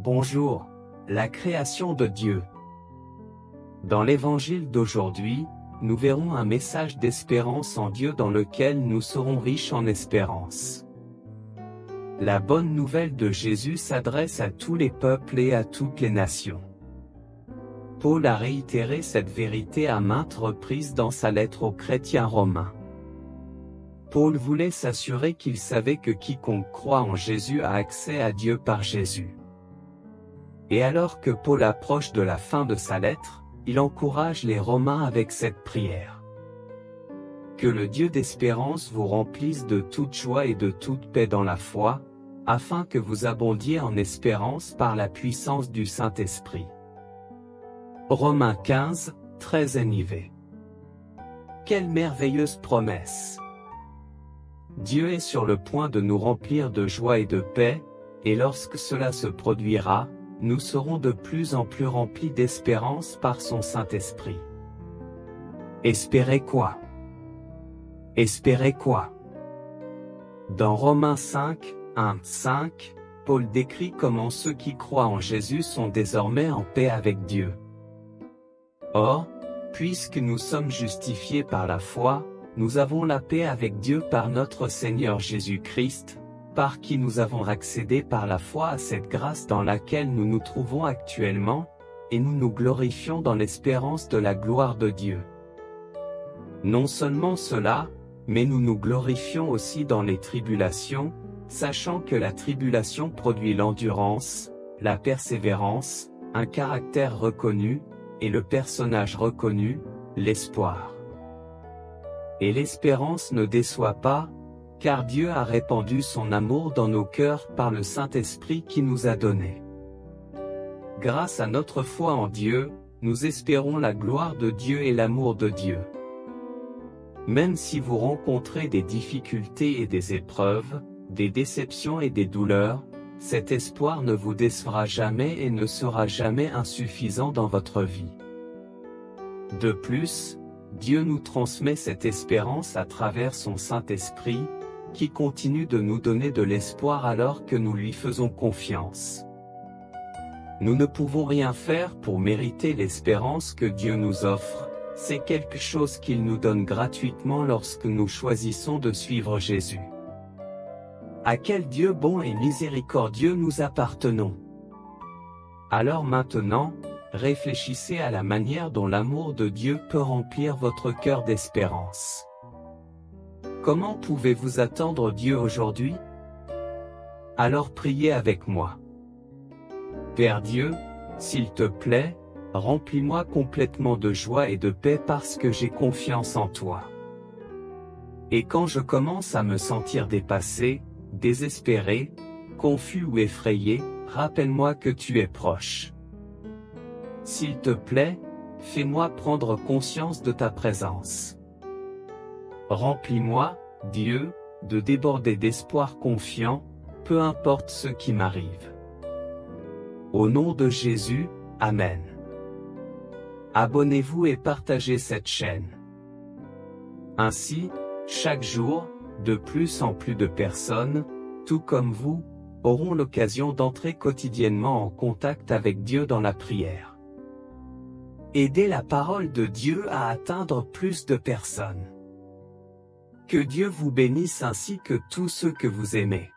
Bonjour, la création de Dieu. Dans l'évangile d'aujourd'hui, nous verrons un message d'espérance en Dieu dans lequel nous serons riches en espérance. La bonne nouvelle de Jésus s'adresse à tous les peuples et à toutes les nations. Paul a réitéré cette vérité à maintes reprises dans sa lettre aux chrétiens romains. Paul voulait s'assurer qu'il savait que quiconque croit en Jésus a accès à Dieu par Jésus. Et alors que Paul approche de la fin de sa lettre, il encourage les Romains avec cette prière. Que le Dieu d'espérance vous remplisse de toute joie et de toute paix dans la foi, afin que vous abondiez en espérance par la puissance du Saint-Esprit. Romains 15, 13 NIV. Quelle merveilleuse promesse! Dieu est sur le point de nous remplir de joie et de paix, et lorsque cela se produira, nous serons de plus en plus remplis d'espérance par son Saint-Esprit. Espérez quoi? Espérez quoi? Dans Romains 5, 1, 5, Paul décrit comment ceux qui croient en Jésus sont désormais en paix avec Dieu. Or, puisque nous sommes justifiés par la foi, nous avons la paix avec Dieu par notre Seigneur Jésus-Christ, par qui nous avons accédé par la foi à cette grâce dans laquelle nous nous trouvons actuellement, et nous nous glorifions dans l'espérance de la gloire de Dieu. Non seulement cela, mais nous nous glorifions aussi dans les tribulations, sachant que la tribulation produit l'endurance, la persévérance, un caractère reconnu, et le personnage reconnu, l'espoir. Et l'espérance ne déçoit pas, car Dieu a répandu son amour dans nos cœurs par le Saint-Esprit qui nous a donné. Grâce à notre foi en Dieu, nous espérons la gloire de Dieu et l'amour de Dieu. Même si vous rencontrez des difficultés et des épreuves, des déceptions et des douleurs, cet espoir ne vous décevra jamais et ne sera jamais insuffisant dans votre vie. De plus, Dieu nous transmet cette espérance à travers son Saint-Esprit, qui continue de nous donner de l'espoir alors que nous lui faisons confiance. Nous ne pouvons rien faire pour mériter l'espérance que Dieu nous offre, c'est quelque chose qu'il nous donne gratuitement lorsque nous choisissons de suivre Jésus. À quel Dieu bon et miséricordieux nous appartenons? Alors maintenant, réfléchissez à la manière dont l'amour de Dieu peut remplir votre cœur d'espérance. Comment pouvez-vous attendre Dieu aujourd'hui? Alors priez avec moi. Père Dieu, s'il te plaît, remplis-moi complètement de joie et de paix parce que j'ai confiance en toi. Et quand je commence à me sentir dépassé, désespéré, confus ou effrayé, rappelle-moi que tu es proche. S'il te plaît, fais-moi prendre conscience de ta présence. Remplis-moi, Dieu, de déborder d'espoir confiant, peu importe ce qui m'arrive. Au nom de Jésus, Amen. Abonnez-vous et partagez cette chaîne. Ainsi, chaque jour, de plus en plus de personnes, tout comme vous, auront l'occasion d'entrer quotidiennement en contact avec Dieu dans la prière. Aidez la parole de Dieu à atteindre plus de personnes. Que Dieu vous bénisse ainsi que tous ceux que vous aimez.